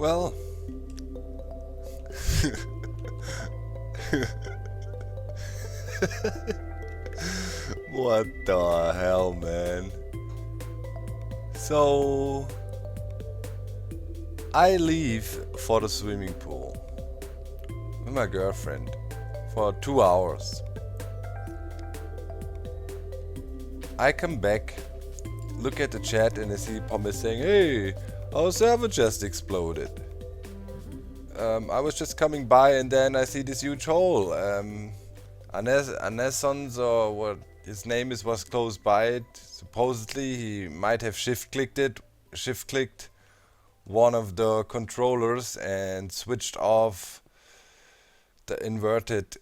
Well, what the hell, man? So, I leave for the swimming pool with my girlfriend for 2 hours. I come back, look at the chat, and I see Pumice saying, "Hey, our server just exploded." I was just coming by, and then I see this huge hole. Anesons, or what his name is, was close by it. Supposedly, he might have shift clicked one of the controllers and switched off the inverted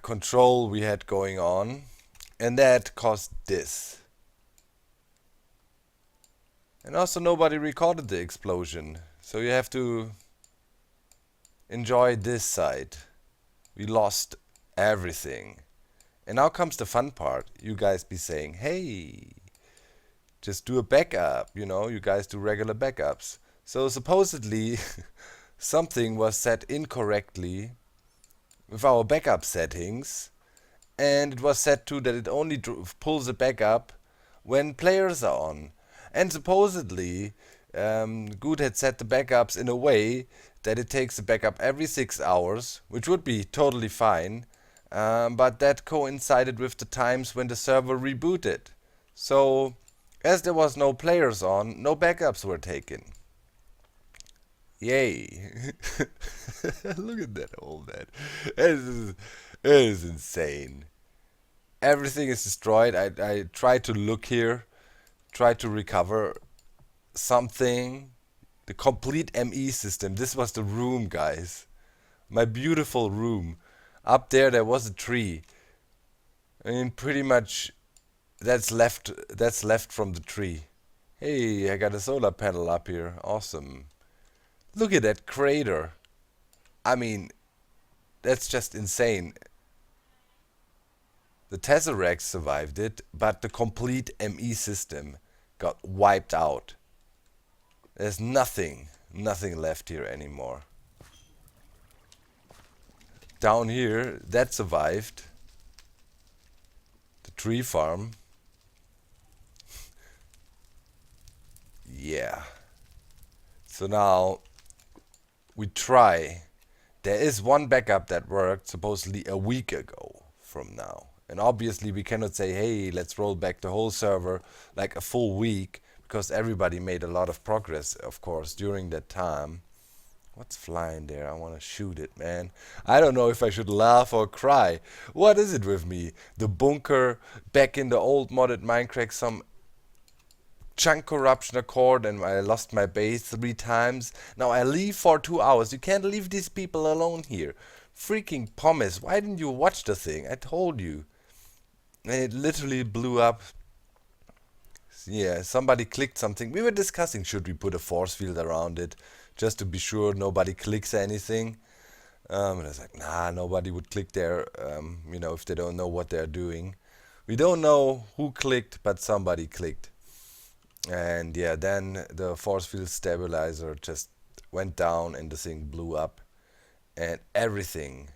control we had going on, and that caused this. And also, nobody recorded the explosion, so you have to enjoy this side. We lost everything. And now comes the fun part. You guys be saying, "Hey, just do a backup." You guys do regular backups. So supposedly something was set incorrectly with our backup settings, and it was set to that it only pulls a backup when players are on. And supposedly Good had set the backups in a way that it takes a backup every 6 hours, which would be totally fine, but that coincided with the times when the server rebooted. So, as there was no players on, no backups were taken. Yay. Look at that old man. It is insane. Everything is destroyed. I tried to look here, tried to recover something. The complete ME system. This was the room, guys. My beautiful room. Up there was a tree. I mean, pretty much that's left from the tree. Hey, I got a solar panel up here. Awesome. Look at that crater. I mean, that's just insane. The Tesseract survived it, but the complete ME system got wiped out. There's nothing left here anymore. Down here, that survived. The tree farm. Yeah. So now we try. There is one backup that worked supposedly a week ago from now. And obviously we cannot say, "Hey, let's roll back the whole server like a full week," because everybody made a lot of progress, of course, during that time. What's flying there? I want to shoot it, man. I don't know if I should laugh or cry. What is it with me? The bunker, back in the old modded Minecraft, some chunk corruption occurred and I lost my base 3 times. Now I leave for 2 hours. You can't leave these people alone here. Freaking Pumice, why didn't you watch the thing? I told you. And it literally blew up. Yeah, somebody clicked something. We were discussing, should we put a force field around it, just to be sure nobody clicks anything. And I was like, nah, nobody would click there, if they don't know what they're doing. We don't know who clicked, but somebody clicked. And yeah, then the force field stabilizer just went down and the thing blew up. And everything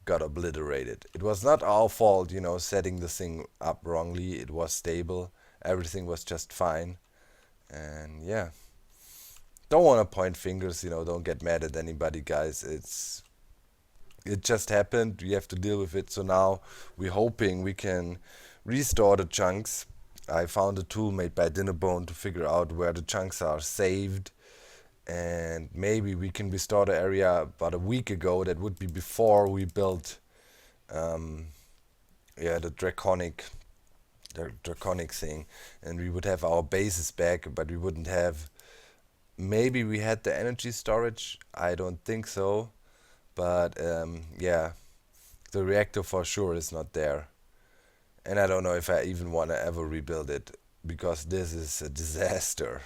got obliterated. It was not our fault, setting the thing up wrongly. It was stable. Everything was just fine. And yeah. Don't want to point fingers, don't get mad at anybody, guys. It just happened. We have to deal with it. So now we're hoping we can restore the chunks. I found a tool made by Dinnerbone to figure out where the chunks are saved. And maybe we can restore the area about a week ago. That would be before we built the Draconic thing. And we would have our bases back, but we wouldn't have... Maybe we had the energy storage. I don't think so. But yeah, the reactor for sure is not there. And I don't know if I even want to ever rebuild it, because this is a disaster.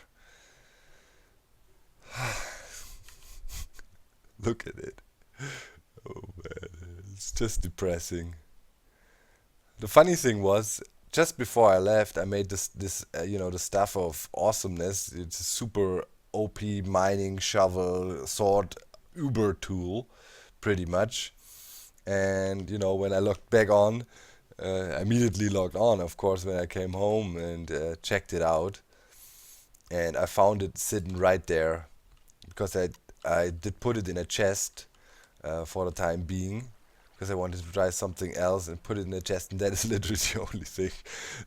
Look at it. Oh man, it's just depressing. The funny thing was, just before I left, I made this the stuff of awesomeness. It's a super OP mining shovel sword Uber tool, pretty much. And you know, when I logged back on, I immediately logged on, of course, when I came home and checked it out, and I found it sitting right there, because I did put it in a chest for the time being, because I wanted to try something else and put it in a chest, and that is literally the only thing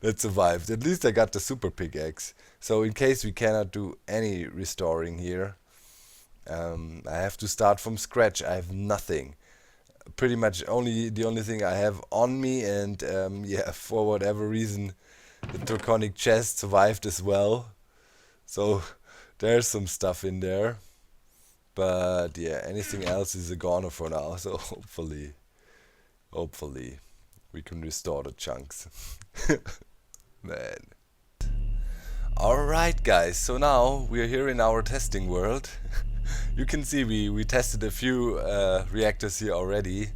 that survived. At least I got the super pickaxe. So in case we cannot do any restoring here, I have to start from scratch. I have nothing. Pretty much the only thing I have on me, and yeah, for whatever reason, the Draconic chest survived as well. So there's some stuff in there. But yeah, anything else is a goner for now. So hopefully we can restore the chunks. Man. Alright guys, so now we are here in our testing world. You can see we tested a few reactors here already.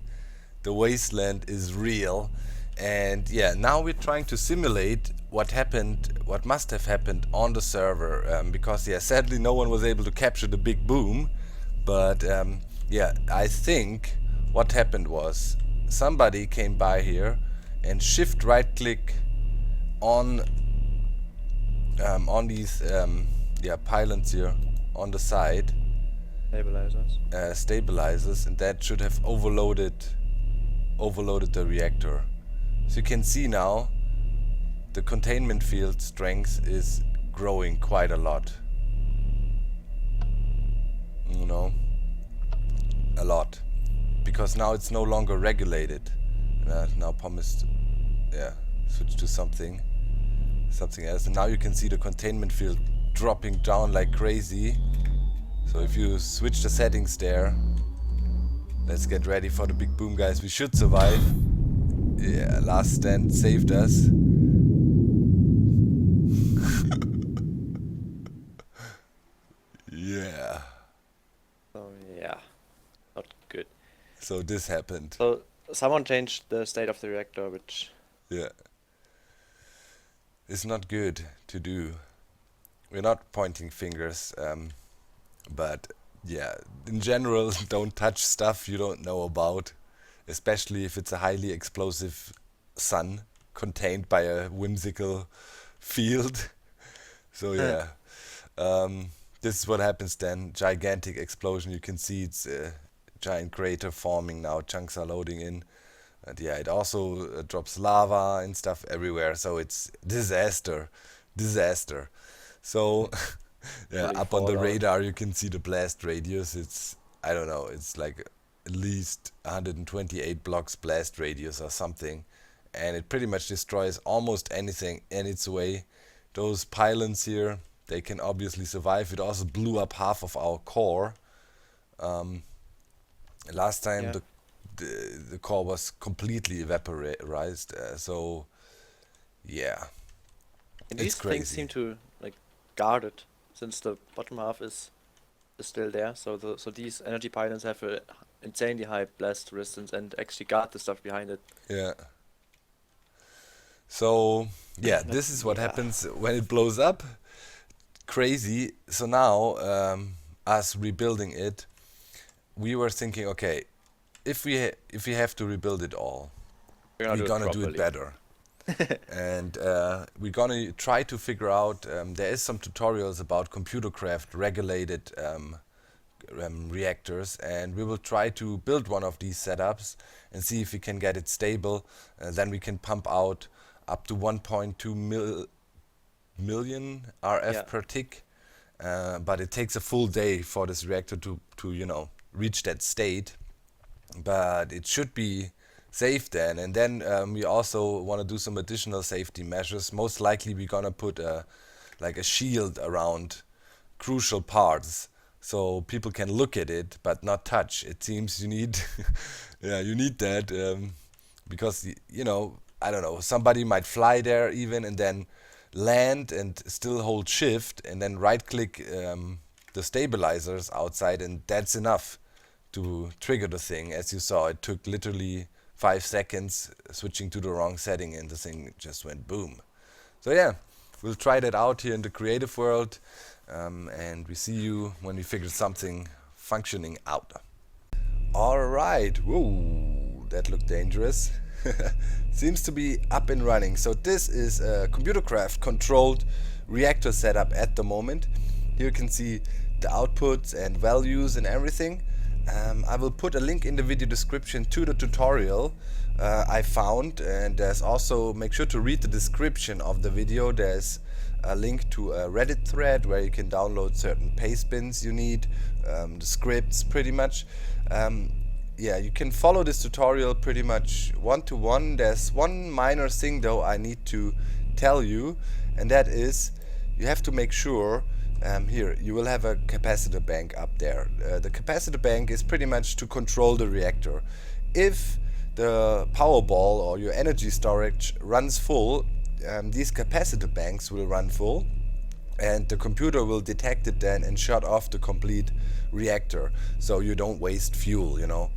The wasteland is real. And yeah, now we're trying to simulate what must have happened on the server. Because yeah, sadly no one was able to capture the big boom. But yeah, I think what happened was somebody came by here and shift right click on these yeah, pylons here on the side, stabilizers, and that should have overloaded the reactor. So you can see now the containment field strength is growing quite a lot. You know, a lot, because now it's no longer regulated. Now promised, yeah, switch to something else, and now you can see the containment field dropping down like crazy. So if you switch the settings there, let's get ready for the big boom, guys. We should survive. Yeah, last stand saved us. Yeah. Oh yeah, not good. So this happened. So someone changed the state of the reactor, which yeah, it's not good to do. We're not pointing fingers, but yeah, in general, don't touch stuff you don't know about, especially if it's a highly explosive sun contained by a whimsical field. So yeah, this is what happens then. Gigantic explosion. You can see it's a giant crater forming now. Chunks are loading in. And yeah, it also drops lava and stuff everywhere. So it's disaster. So yeah, really up on the fallout. radar you can see the blast radius. It's, I don't know, it's like at least 128 blocks blast radius or something. And it pretty much destroys almost anything in its way. Those pylons here, they can obviously survive. It also blew up half of our core. Last time Yeah. the core was completely vaporized. So yeah, And it's these things crazy. seem to like guard it, since the bottom half is still there. So these energy pylons have a insanely high blast resistance and actually guard the stuff behind it. Yeah. So yeah, But this is what yeah, happens when it blows up. Crazy. So now, us rebuilding it, we were thinking, okay, if we have to rebuild it all, we're gonna we're do it gonna do it properly. better. And we're gonna try to figure out. There is some tutorials about Computercraft regulated reactors, and we will try to build one of these setups and see if we can get it stable. Then we can pump out up to 1.2 million RF Yeah. per tick. But it takes a full day for this reactor to you know, reach that state. But it should be safe then. And then we also want to do some additional safety measures. Most likely we're gonna put like a shield around crucial parts, so people can look at it but not touch. It seems you need yeah, you need that, because you know, I don't know, somebody might fly there even and then land and still hold shift and then right click the stabilizers outside, and that's enough to trigger the thing. As you saw, it took literally 5 seconds switching to the wrong setting and the thing just went boom. So yeah, we'll try that out here in the creative world. and we see you when we figure something functioning out. Alright, whoa, that looked dangerous. Seems to be up and running. So this is a Computercraft controlled reactor setup at the moment. Here you can see the outputs and values and everything. I will put a link in the video description to the tutorial I found, and there's also, make sure to read the description of the video. There's a link to a Reddit thread where you can download certain paste bins you need, the scripts pretty much. Yeah, you can follow this tutorial pretty much one-to-one. There's one minor thing though I need to tell you, and that is you have to make sure here you will have a capacitor bank up there. The capacitor bank is pretty much to control the reactor. If the power ball or your energy storage runs full, these capacitor banks will run full, and the computer will detect it then and shut off the complete reactor, so you don't waste fuel, you know.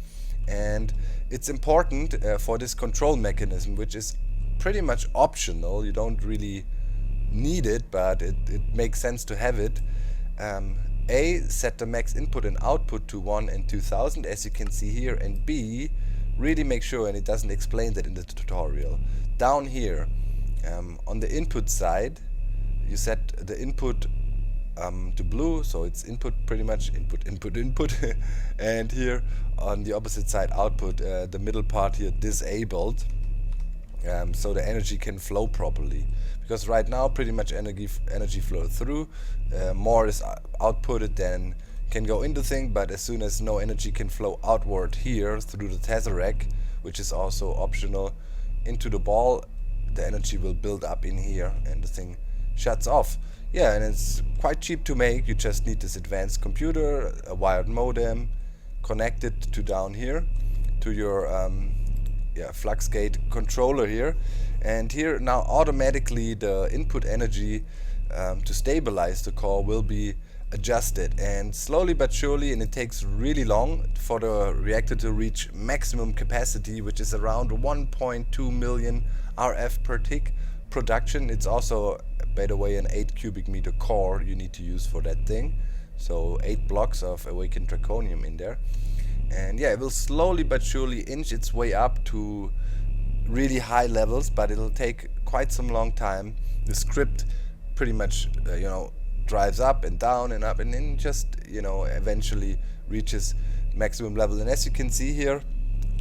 And it's important for this control mechanism, which is pretty much optional. You don't really need it, but it makes sense to have it. A, set the max input and output to 1 and 2000 as you can see here, and B, really make sure, and it doesn't explain that in the tutorial, down here on the input side you set the input to blue, so it's input, pretty much input and here on the opposite side output, the middle part here disabled, so the energy can flow properly, because right now pretty much energy flows through, more is outputted than can go into thing, but as soon as no energy can flow outward here through the tesseract, which is also optional, into the ball, the energy will build up in here and the thing shuts off. Yeah, and it's quite cheap to make. You just need this advanced computer, a wired modem, connected to down here to your flux gate controller here, and here now automatically the input energy to stabilize the core will be adjusted, and slowly but surely, and it takes really long for the reactor to reach maximum capacity, which is around 1.2 million RF per tick production. It's also, by the way, an 8 cubic meter core you need to use for that thing, so 8 blocks of awakened draconium in there. And yeah, it will slowly but surely inch its way up to really high levels, but it'll take quite some long time. The script pretty much drives up and down and up, and then just eventually reaches maximum level. And as you can see here,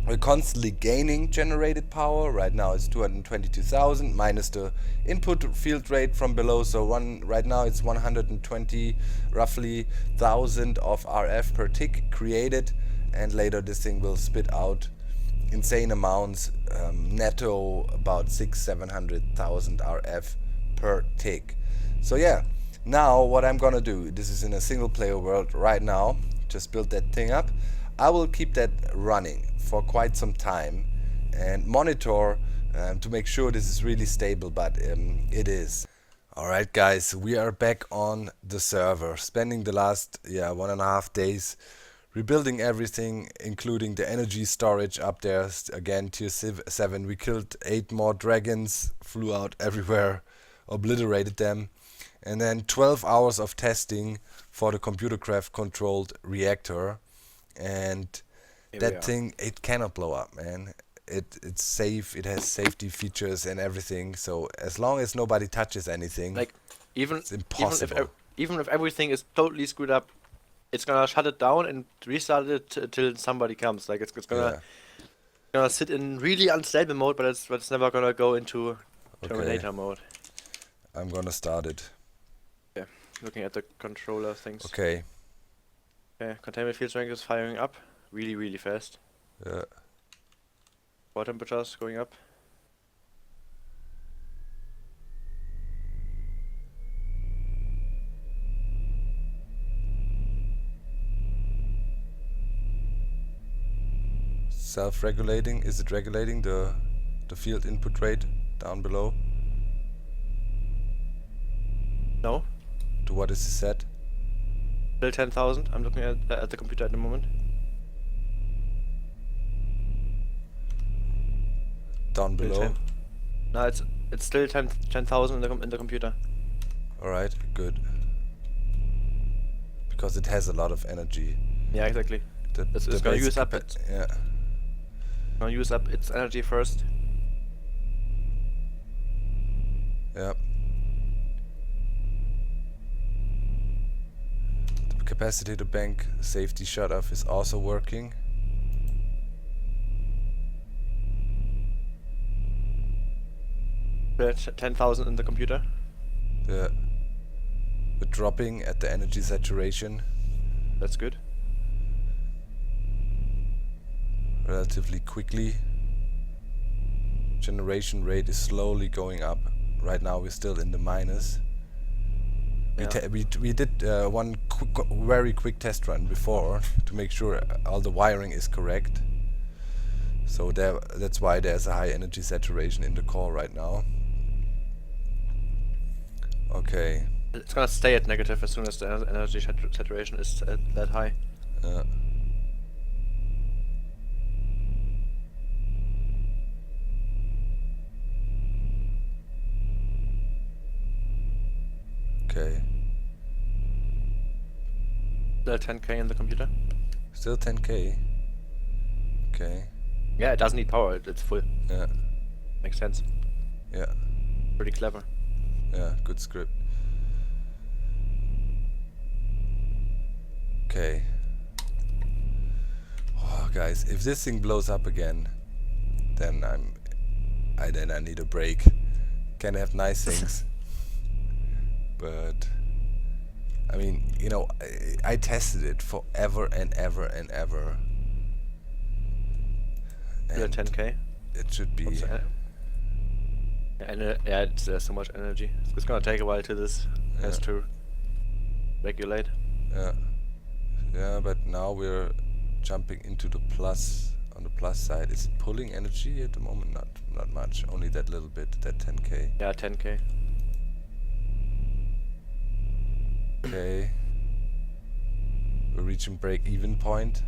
we're constantly gaining generated power. Right now it's 222,000 minus the input field rate from below, so right now it's 120 roughly thousand of RF per tick created, and later this thing will spit out insane amounts, netto about 600,000-700,000 RF per tick. So yeah, now what I'm gonna do, this is in a single player world right now, just build that thing up. I will keep that running for quite some time and monitor to make sure this is really stable, but it is. Alright guys, we are back on the server, spending the last 1.5 days rebuilding everything, including the energy storage up there. Again, tier 7, we killed 8 more dragons, flew out everywhere, obliterated them, and then 12 hours of testing for the Computercraft controlled reactor, and that thing, it cannot blow up, man. It's safe, it has safety features and everything, so as long as nobody touches anything, like it's impossible. Even if everything is totally screwed up, it's gonna shut it down and restart it till somebody comes. Like it's gonna sit in really unstable mode, but it's never gonna go into Terminator mode. I'm gonna start it. Yeah, looking at the controller things. Okay. Okay, containment field strength is firing up really fast. Yeah. Core temperatures going up. Self-regulating, is it regulating the field input rate down below? No. To what is it set? Still 10,000. I'm looking at the computer at the moment. Down below? No, it's still 10,000 in the computer. Alright, good. because it has a lot of energy. Yeah, exactly. It's gonna use up gonna use up its energy first. Yep. The capacitor bank safety shutoff is also working. We're at 10,000 in the computer. We're dropping at the energy saturation That's good. relatively quickly. Generation rate is slowly going up. Right now we're still in the minus. Yeah. We did one very quick test run before to make sure all the wiring is correct. So that's why there's a high energy saturation in the core right now. Okay. It's gonna stay at negative as soon as the energy saturation is at that high. Okay. Still 10k in the computer. Still 10k. Okay. Yeah, it doesn't need power. It's full. Yeah. Makes sense. Yeah. Pretty clever. Yeah. Good script. Okay. Oh, guys, if this thing blows up again, then I need a break. Can have nice things, but I mean, you know, I tested it forever and ever and ever. Still And 10k. it should be. And yeah, there's so much energy. It's gonna take a while till this has to regulate. Yeah. Yeah, but now we're jumping into the plus. On the plus side, is it pulling energy at the moment? Not much. Only that little bit. That 10k. Yeah, 10k. Okay. We're reaching break-even point.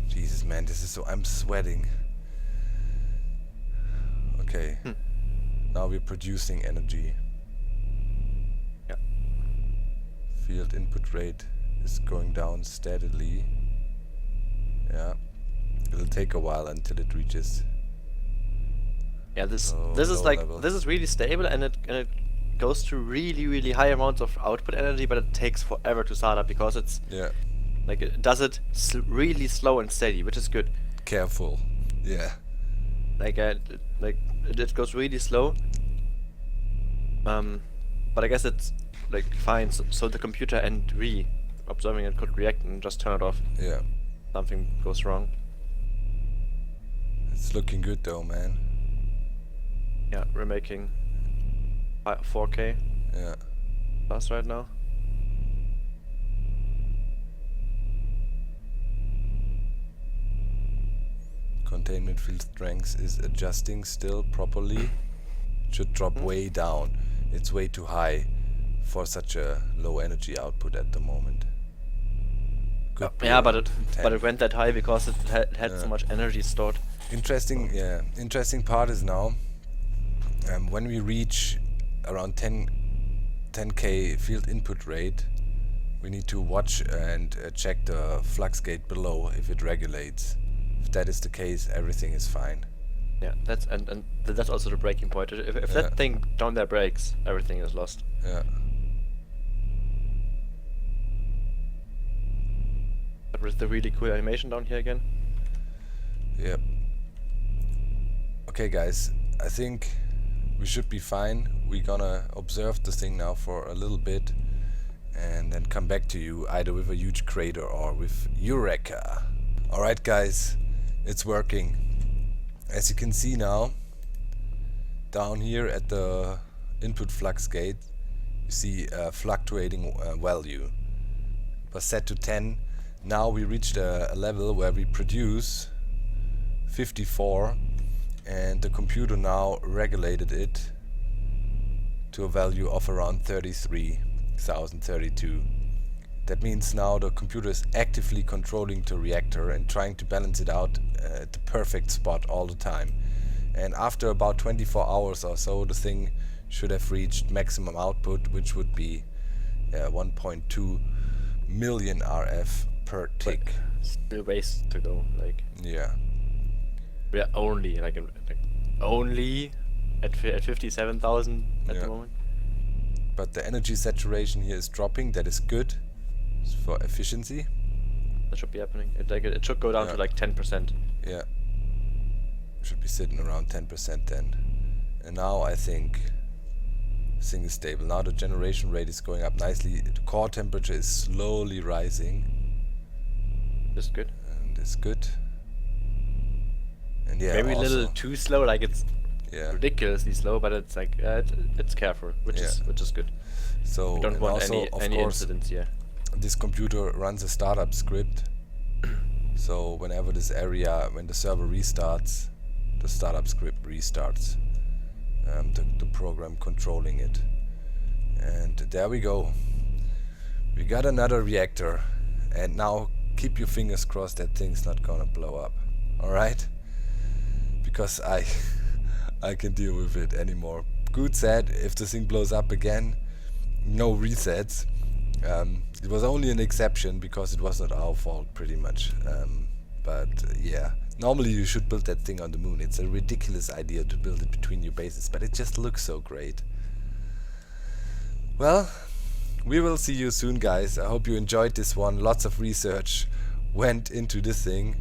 Jesus, man, this is so... I'm sweating. Okay. Now we're producing energy. Yeah. Field input rate is going down steadily. Yeah. It'll take a while until it reaches... Yeah, this low is like level. this is really stable, and it goes to really high amounts of output energy, but it takes forever to start up because it's like it does it really slow and steady, which is good. Careful. Yeah. Like it goes really slow. But I guess it's like fine. So the computer and observing it could react and just turn it off. Yeah. Something goes wrong. It's looking good though, man. Yeah, we're making 4k Yeah. plus right now. Containment field strength is adjusting still properly. Should drop way down. It's way too high for such a low energy output at the moment. Could be Yeah, but around it went that high because it had so much energy stored. Interesting, yeah. Interesting part is now when we reach around 10k field input rate, we need to watch and check the flux gate below if it regulates. If that is the case, everything is fine. Yeah, that's that's also the breaking point. If that thing down there breaks, everything is lost. Yeah. But with the really cool animation down here again. Yep. Okay, guys, I think we should be fine. We're gonna observe this thing now for a little bit and then come back to you either with a huge crater or with Eureka. Alright, guys, it's working. As you can see now, down here at the input flux gate, you see a fluctuating value. It was set to 10. Now we reached a level where we produce 54, and the computer now regulated it to a value of around 33,032. That means now the computer is actively controlling the reactor and trying to balance it out at the perfect spot all the time. And after about 24 hours or so, the thing should have reached maximum output, which would be Yeah, 1.2 million RF per tick. But still ways to go. Like Yeah. we are only only at 57,000 at Yeah. the moment. But the energy saturation here is dropping. That is good for efficiency. That should be happening. It should go down Yeah. to like 10%. Yeah. Should be sitting around 10% then. And now I think thing is stable. Now the generation rate is going up nicely. The core temperature is slowly rising. That's good. And it's good. And yeah, Maybe a also, little too slow. Like it's yeah. ridiculously slow, but it's like it's careful, which is good. So We don't and want also, of any course, incidents here. this computer runs a startup script. So whenever this area, when the server restarts, the startup script restarts. The program controlling it. And there we go. We got another reactor. And now keep your fingers crossed that thing's not gonna blow up. Alright? Because I can deal with it anymore. Good said, if the thing blows up again, no resets. It was only an exception because it was not our fault pretty much. But yeah, normally you should build that thing on the moon. It's a ridiculous idea to build it between your bases, but it just looks so great. Well, we will see you soon, guys. I hope you enjoyed this one. Lots of research went into this thing,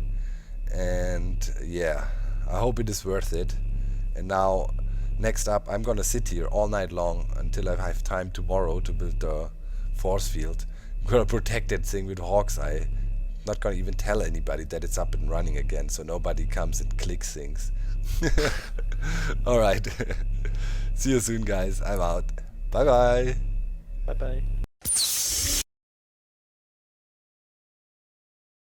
and yeah, I hope it is worth it. And now, next up, I'm gonna sit here all night long until I have time tomorrow to build the force field. I'm gonna protect that thing with Hawk's Eye. Not gonna even tell anybody that it's up and running again, so nobody comes and clicks things. Alright. See you soon, guys. I'm out. Bye bye. Bye bye.